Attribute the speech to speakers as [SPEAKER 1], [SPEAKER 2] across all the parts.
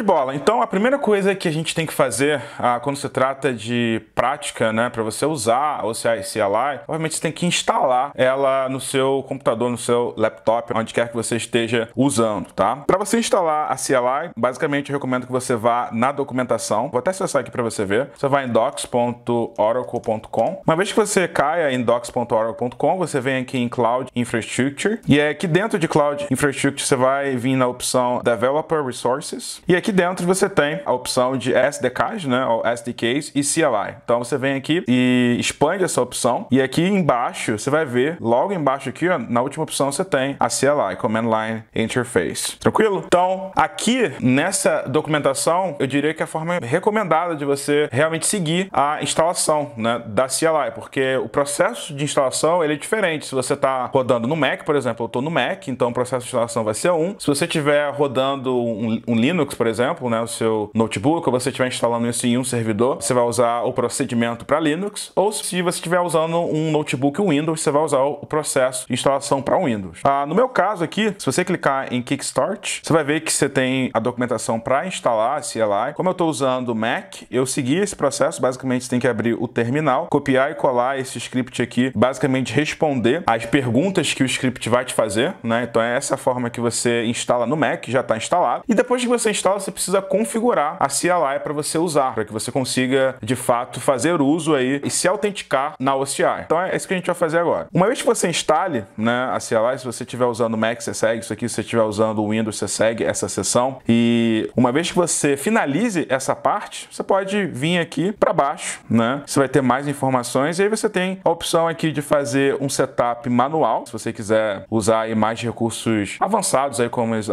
[SPEAKER 1] de bola. Então a primeira coisa que a gente tem que fazer quando se trata de prática, né, para você usar a OCI e CLI, obviamente você tem que instalar ela no seu computador, no seu laptop, onde quer que você esteja usando, tá? Para você instalar a CLI, basicamente eu recomendo que você vá na documentação. Vou até acessar aqui para você ver. Você vai em docs.oracle.com. Uma vez que você caia em docs.oracle.com, você vem aqui em Cloud Infrastructure. E aqui dentro de Cloud Infrastructure você vai vir na opção Developer Resources. E aqui dentro você tem a opção de SDKs, né, ou SDKs e CLI. Então você vem aqui e expande essa opção. E aqui embaixo você vai ver, logo embaixo aqui, ó, na última opção você tem a CLI, Command Line Interface. Tranquilo? Então aqui nessa documentação eu diria que é a forma recomendada de você realmente seguir a instalação, né, da CLI, porque o processo de instalação ele é diferente. Se você está rodando no Mac, por exemplo, eu estou no Mac, então o processo de instalação vai ser um. Se você estiver rodando um Linux, por exemplo, né, o seu notebook, ou você estiver instalando isso em um servidor, você vai usar o procedimento para Linux, ou se você estiver usando um notebook Windows, você vai usar o processo de instalação para Windows. No meu caso aqui, se você clicar em Kickstart, você vai ver que você tem a documentação para instalar a CLI. Como eu estou usando o Mac, eu segui esse processo. Basicamente, você tem que abrir o terminal, copiar e colar esse script aqui, basicamente responder as perguntas que o script vai te fazer, né? Então é essa forma que você instala no Mac, já está instalado. E depois que você instala, você precisa configurar a CLI para você usar, para que você consiga, de fato, fazer uso aí e se autenticar na OCI. Então é isso que a gente vai fazer agora. Uma vez que você instale, né, a CLI, se você estiver usando o Mac, você segue isso aqui. Se você estiver usando o Windows, você segue essa seção. E uma vez que você finalize essa parte, você pode vir aqui para baixo, né? Você vai ter mais informações e aí você tem a opção aqui de fazer um setup manual, se você quiser usar aí mais recursos avançados aí como as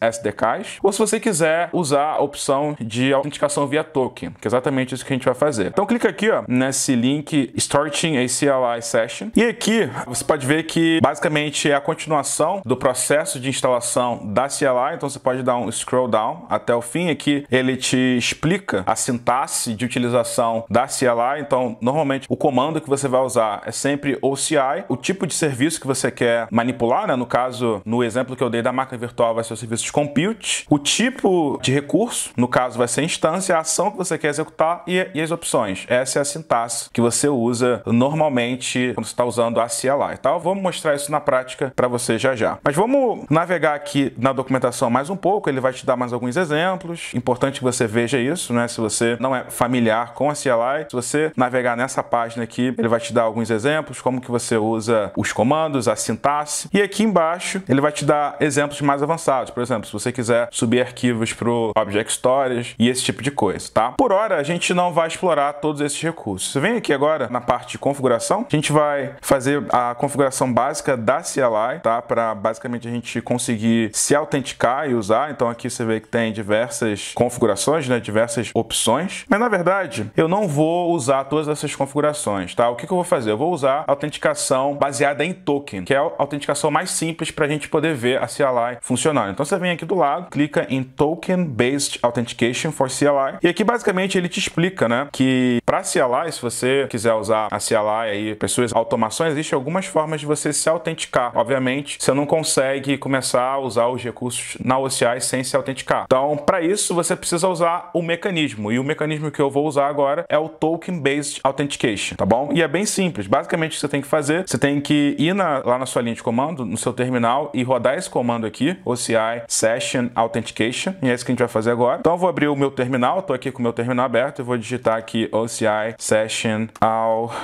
[SPEAKER 1] SDKs, ou se você quiser usar a opção de autenticação via token, que é exatamente isso que a gente vai fazer. Então clica aqui, ó, nesse link Starting a CLI Session, e aqui você pode ver que basicamente é a continuação do processo de instalação da CLI. Então você pode dar um scroll down até o fim. Aqui ele te explica a sintaxe de utilização da CLI. Então normalmente o comando que você vai usar é sempre OCI, o tipo de serviço que você quer manipular, né? No caso, no exemplo que eu dei da máquina virtual vai ser o serviço de compute, o tipo de recurso, no caso vai ser a instância, a ação que você quer executar e as opções. Essa é a sintaxe que você usa normalmente quando você está usando a CLI, tá? Eu vou mostrar isso na prática para você já já. Mas vamos navegar aqui na documentação mais um pouco, ele vai te dar mais alguns exemplos. Importante que você veja isso, né? Se você não é familiar com a CLI, se você navegar nessa página aqui, ele vai te dar alguns exemplos, como que você usa os comandos, a sintaxe. E aqui embaixo, ele vai te dar exemplos mais avançados. Por exemplo, se você quiser subir arquivos para o Object Storage e esse tipo de coisa, tá? Por hora, a gente não vai explorar todos esses recursos. Você vem aqui agora na parte de configuração, a gente vai fazer a configuração básica da CLI, tá? Para basicamente a gente conseguir se autenticar e usar. Então aqui você vê que tem diversas configurações, né? Diversas opções. Mas na verdade, eu não vou usar todas essas configurações, tá? O que eu vou fazer? Eu vou usar a autenticação baseada em token, que é a autenticação mais simples para a gente poder ver a CLI funcionando. Então você vem aqui do lado, clica em Token Based Authentication for CLI. E aqui basicamente ele te explica, né, que para CLI, se você quiser usar a CLI aí, pessoas, automações, existem algumas formas de você se autenticar. Obviamente, você não consegue começar a usar os recursos na OCI sem se autenticar. Então, para isso, você precisa usar o mecanismo. E o mecanismo que eu vou usar agora é o Token Based Authentication, tá bom? E é bem simples. Basicamente, o que você tem que fazer, você tem que ir lá na sua linha de comando, no seu terminal, e rodar esse comando aqui, OCI Session Authentication. E é isso que a gente vai fazer agora. Então, eu vou abrir o meu terminal. Estou aqui com o meu terminal aberto. Eu vou digitar aqui OCI Session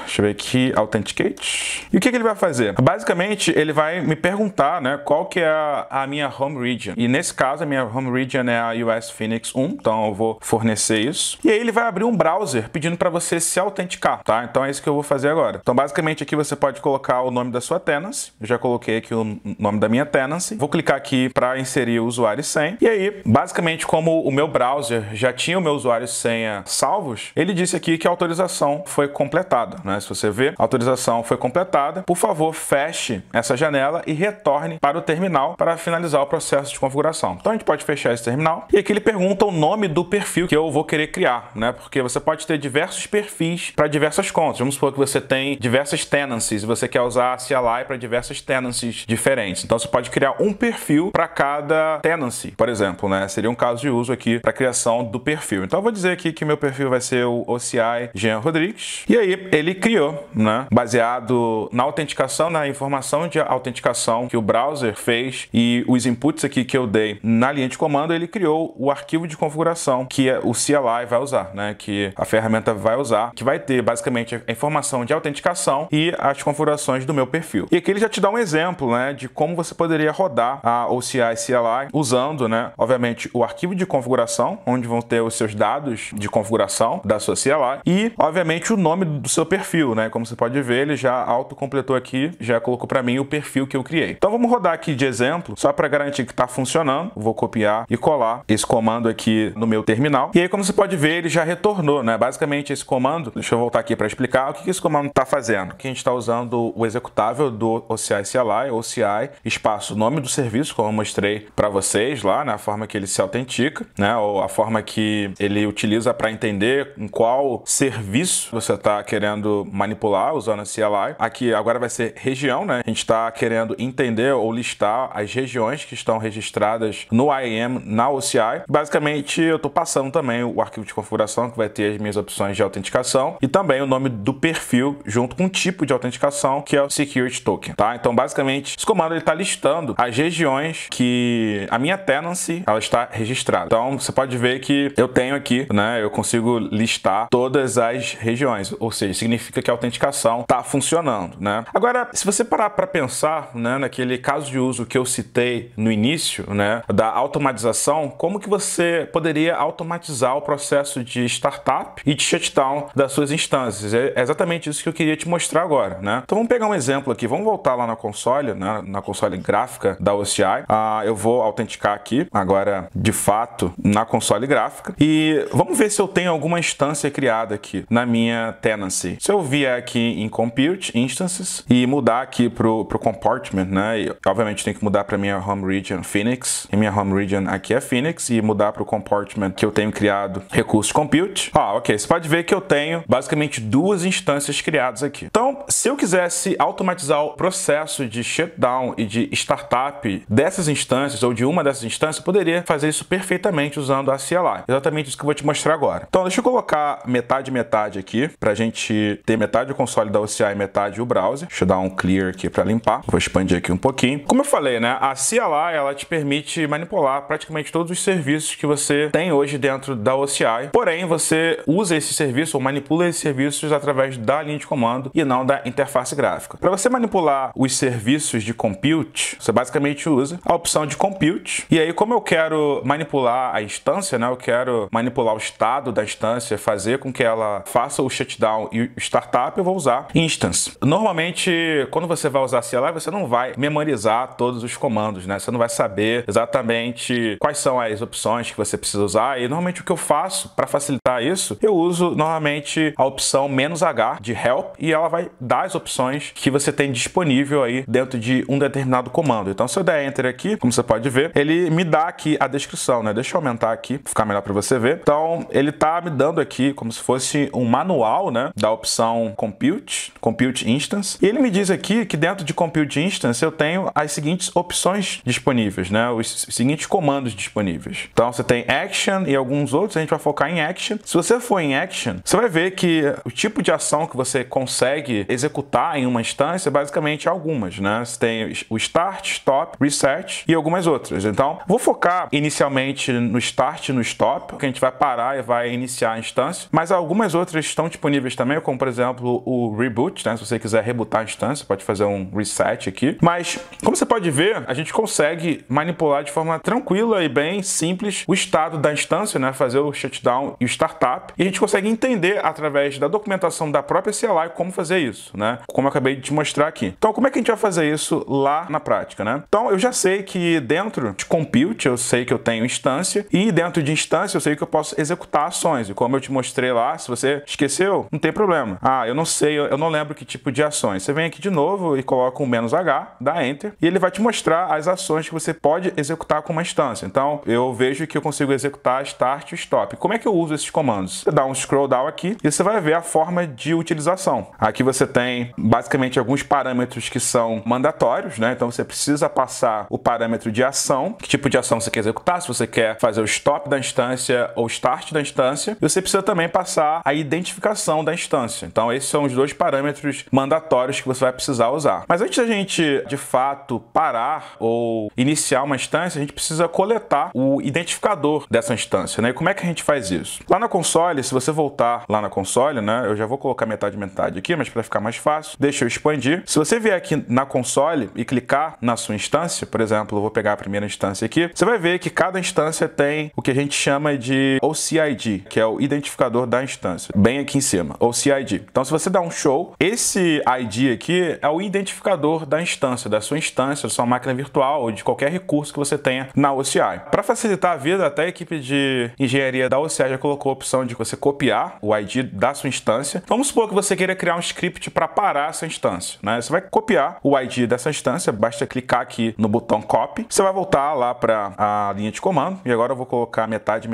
[SPEAKER 1] deixa eu ver aqui, Authenticate. E o que ele vai fazer? Basicamente, ele vai me perguntar, né, qual que é a minha home region. E nesse caso, a minha home region é a US Phoenix 1. Então, eu vou fornecer isso. E aí, ele vai abrir um browser pedindo para você se autenticar, tá? Então, é isso que eu vou fazer agora. Então, basicamente, aqui você pode colocar o nome da sua tenancy. Eu já coloquei aqui o nome da minha tenancy. Vou clicar aqui para inserir o usuário e senha. E aí, basicamente, como o meu browser já tinha o meu usuário e senha salvos, ele disse aqui que a autorização foi completada, né? Se você vê, a autorização foi completada, por favor, feche essa janela e retorne para o terminal para finalizar o processo de configuração. Então a gente pode fechar esse terminal e aqui ele pergunta o nome do perfil que eu vou querer criar, né? Porque você pode ter diversos perfis para diversas contas. Vamos supor que você tem diversas tenancies e você quer usar a CLI para diversas tenancies diferentes. Então você pode criar um perfil para cada tenancy, por exemplo, né? Seria um caso de uso aqui para a criação do perfil. Então eu vou dizer aqui que meu perfil vai ser o OCI Jean Rodrigues. E aí ele criou, né? Baseado na autenticação, na informação de autenticação que o browser fez e os inputs aqui que eu dei na linha de comando, ele criou o arquivo de configuração que o CLI vai usar, né? Que a ferramenta vai usar, que vai ter basicamente a informação de autenticação e as configurações do meu perfil. E aqui ele já te dá um exemplo, né? De como você poderia rodar a OCI CLI usando, né? Obviamente o arquivo de configuração, onde vão ter os seus dados de configuração da sua CLI e, obviamente, o nome do seu perfil, né? Como você pode ver, ele já autocompletou aqui, já colocou para mim o perfil que eu criei. Então vamos rodar aqui de exemplo, só para garantir que está funcionando. Vou copiar e colar esse comando aqui no meu terminal. E aí, como você pode ver, ele já retornou, né? Basicamente esse comando, deixa eu voltar aqui para explicar o que esse comando está fazendo. Aqui a gente está usando o executável do OCI CLI, OCI, espaço nome do serviço, como eu mostrei para vocês lá, né? A forma que ele se autentica, né? Ou a forma que ele utiliza para entender em qual serviço você está querendo manipular usando a CLI. Aqui agora vai ser região, né? A gente está querendo entender ou listar as regiões que estão registradas no IAM na OCI. Basicamente, eu estou passando também o arquivo de configuração, que vai ter as minhas opções de autenticação e também o nome do perfil junto com o tipo de autenticação, que é o Security Token, tá? Então, basicamente, esse comando ele está listando as regiões que a minha tenancy ela está registrada. Então, você pode ver que eu tenho aqui, né? Eu consigo listar todas as regiões, ou seja, significa que a autenticação está funcionando, né? Agora, se você parar para pensar, né, naquele caso de uso que eu citei no início, né, da automatização, como que você poderia automatizar o processo de startup e de shutdown das suas instâncias? É exatamente isso que eu queria te mostrar agora, né? Então vamos pegar um exemplo aqui, vamos voltar lá na console, né, na console gráfica da OCI. Eu vou autenticar aqui, agora de fato, na console gráfica e vamos ver se eu tenho alguma instância criada aqui na minha tenancy. Se eu vier aqui em Compute Instances e mudar aqui pro Compartment, né? E, obviamente tem que mudar para minha Home Region Phoenix. E minha Home Region aqui é Phoenix e mudar para o Compartment que eu tenho criado recurso Compute. Ok, você pode ver que eu tenho basicamente duas instâncias criadas aqui. Então, se eu quisesse automatizar o processo de shutdown e de startup dessas instâncias ou de uma dessas instâncias, eu poderia fazer isso perfeitamente usando a CLI. Exatamente isso que eu vou te mostrar agora. Então, deixa eu colocar metade aqui para a gente ter metade do console da OCI e metade o browser. Deixa eu dar um clear aqui para limpar. Vou expandir aqui um pouquinho. Como eu falei, né? A CLI ela te permite manipular praticamente todos os serviços que você tem hoje dentro da OCI. Porém, você usa esse serviço ou manipula esses serviços através da linha de comando e não da interface gráfica. Para você manipular os serviços de compute, você basicamente usa a opção de compute. E aí, como eu quero manipular a instância, né? Eu quero manipular o estado da instância, fazer com que ela faça o shutdown e o startup, eu vou usar instance. Normalmente, quando você vai usar a CLI, você não vai memorizar todos os comandos, né? Você não vai saber exatamente quais são as opções que você precisa usar. E normalmente o que eu faço para facilitar isso, eu uso normalmente a opção "-h" de help e ela vai dar as opções que você tem disponível aí dentro de um determinado comando. Então, se eu der enter aqui, como você pode ver, ele me dá aqui a descrição, né? Deixa eu aumentar aqui para ficar melhor para você ver. Então, ele tá me dando aqui como se fosse um manual, né, da opção Compute Instance. E ele me diz aqui que dentro de Compute Instance eu tenho as seguintes opções disponíveis, né? Os seguintes comandos disponíveis. Então você tem Action e alguns outros, a gente vai focar em Action. Se você for em Action, você vai ver que o tipo de ação que você consegue executar em uma instância, basicamente algumas, né? Você tem o Start, Stop, Reset e algumas outras. Então, vou focar inicialmente no Start e no Stop, que a gente vai parar e vai iniciar a instância, mas algumas outras estão disponíveis também, como por exemplo o Reboot, né? Se você quiser rebootar a instância, pode fazer um Reset aqui. Mas, como você pode ver, a gente consegue manipular de forma tranquila e bem simples o estado da instância, né? Fazer o shutdown e o startup. E a gente consegue entender através da documentação da própria CLI como fazer isso, né? Como eu acabei de te mostrar aqui. Então, como é que a gente vai fazer isso lá na prática, né? Então, eu já sei que dentro de Compute, eu sei que eu tenho instância e dentro de instância eu sei que eu posso executar ações. E como eu te mostrei lá, tá? Se você esqueceu, não tem problema. Ah, eu não sei, eu não lembro que tipo de ações. Você vem aqui de novo e coloca um "-h", dá Enter, e ele vai te mostrar as ações que você pode executar com uma instância. Então, eu vejo que eu consigo executar Start e Stop. Como é que eu uso esses comandos? Você dá um scroll down aqui e você vai ver a forma de utilização. Aqui você tem, basicamente, alguns parâmetros que são mandatórios, né? Então, você precisa passar o parâmetro de ação, que tipo de ação você quer executar, se você quer fazer o Stop da instância ou Start da instância. E você precisa também passar a identificação da instância. Então, esses são os dois parâmetros mandatórios que você vai precisar usar. Mas antes da gente, de fato, parar ou iniciar uma instância, a gente precisa coletar o identificador dessa instância, né? E como é que a gente faz isso? Lá na console, se você voltar lá na console, né? Eu já vou colocar metade aqui, mas para ficar mais fácil, deixa eu expandir. Se você vier aqui na console e clicar na sua instância, por exemplo, eu vou pegar a primeira instância aqui, você vai ver que cada instância tem o que a gente chama de OCID, que é o identificador da instância, bem aqui em cima, OCID. Então, se você dá um show, esse ID aqui é o identificador da instância, da sua máquina virtual ou de qualquer recurso que você tenha na OCI. Para facilitar a vida, até a equipe de engenharia da OCI já colocou a opção de você copiar o ID da sua instância. Vamos supor que você queira criar um script para parar essa instância, né? Você vai copiar o ID dessa instância, basta clicar aqui no botão Copy. Você vai voltar lá para a linha de comando e agora eu vou colocar metade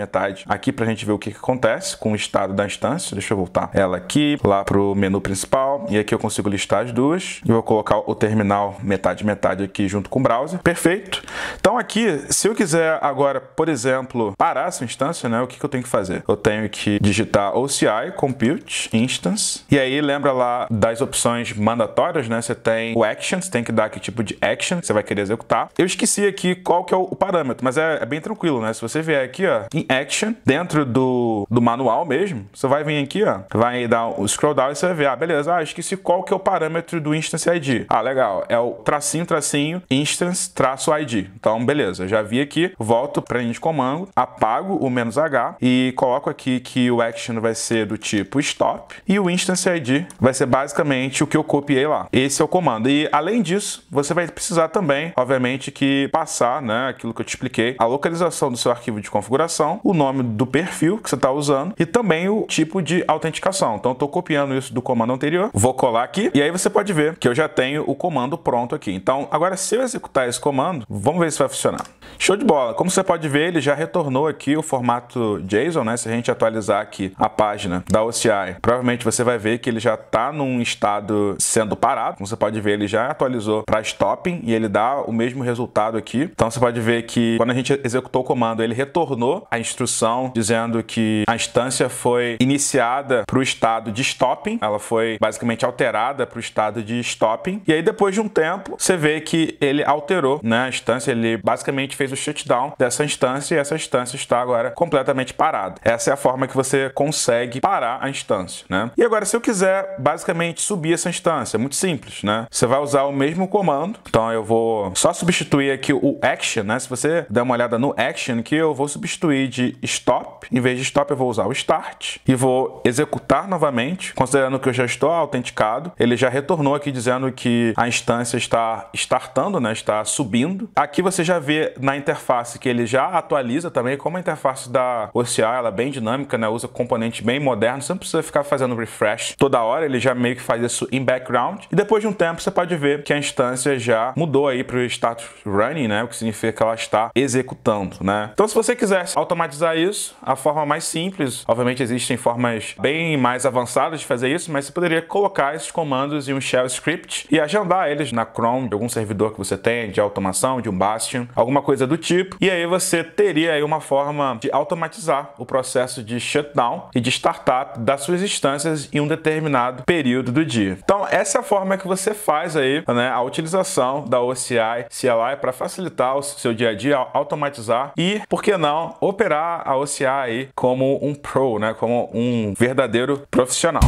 [SPEAKER 1] aqui para a gente ver o que acontece com o estado da instância. Deixa eu voltar ela aqui, lá para o menu principal, e aqui eu consigo listar as duas. E vou colocar o terminal metade aqui junto com o browser. Perfeito. Então aqui, se eu quiser agora, por exemplo, parar essa instância, né, o que eu tenho que fazer? Eu tenho que digitar OCI, Compute, Instance, e aí lembra lá das opções mandatórias, né? Você tem o Action, você tem que dar que tipo de Action que você vai querer executar. Eu esqueci aqui qual que é o parâmetro, mas é bem tranquilo, né? Se você vier aqui, ó, em Action, dentro do manual mesmo, você vai vir aqui, ó, vai dar o scroll down e você vai ver, ah, beleza, esqueci qual que é o parâmetro do Instance ID. Ah, legal, é o tracinho, Instance, -ID. Então, beleza, já vi aqui, volto para a linha de comando, apago o "-h e coloco aqui que o Action vai ser do tipo Stop e o Instance ID vai ser basicamente o que eu copiei lá. Esse é o comando. E, além disso, você vai precisar também, obviamente, que passar, né, aquilo que eu te expliquei, a localização do seu arquivo de configuração, o nome do perfil que você está usando e também o tipo de autenticação. Então, eu estou copiando isso do comando anterior, vou colar aqui e aí você pode ver que eu já tenho o comando pronto aqui. Então, agora, se eu executar esse comando, vamos ver se vai funcionar. Show de bola! Como você pode ver, ele já retornou aqui o formato JSON, né? Se a gente atualizar aqui a página da OCI, provavelmente você vai ver que ele já está num estado sendo parado. Como você pode ver, ele já atualizou para stopping e ele dá o mesmo resultado aqui. Então você pode ver que quando a gente executou o comando, ele retornou a instrução dizendo que a instância foi iniciada para o estado de stopping. Ela foi basicamente alterada para o estado de stopping. E aí depois de um tempo, você vê que ele alterou, né, a instância, ele basicamente fez o shutdown dessa instância e essa instância está agora completamente parada. Essa é a forma que você consegue parar a instância, né? E agora, se eu quiser basicamente subir essa instância, é muito simples, né? Você vai usar o mesmo comando. Então eu vou só substituir aqui o Action, né? Se você der uma olhada no Action aqui, eu vou substituir de Stop. Em vez de Stop, eu vou usar o Start e vou executar novamente, considerando que eu já estou autenticado. Ele já retornou aqui dizendo que a instância está startando, né? Está subindo. Aqui você já vê na interface que ele já atualiza também, como a interface da OCI, ela é bem dinâmica, né? Usa componentes bem modernos, você não precisa ficar fazendo refresh toda hora, ele já meio que faz isso em background. E depois de um tempo, você pode ver que a instância já mudou aí para o status running, né? O que significa que ela está executando, né? Então, se você quiser automatizar isso, a forma mais simples, obviamente existem formas bem mais avançadas de fazer isso, mas você poderia colocar esses comandos em um shell script e agendar eles na Chrome, de algum servidor que você tem, de automação, de um Bastion, alguma coisa do tipo, e aí você teria aí uma forma de automatizar o processo de shutdown e de startup das suas instâncias em um determinado período do dia. Então, essa é a forma que você faz aí, né, a utilização da OCI CLI para facilitar o seu dia a dia, automatizar e, por que não, operar a OCI aí como um pro, né, como um verdadeiro profissional.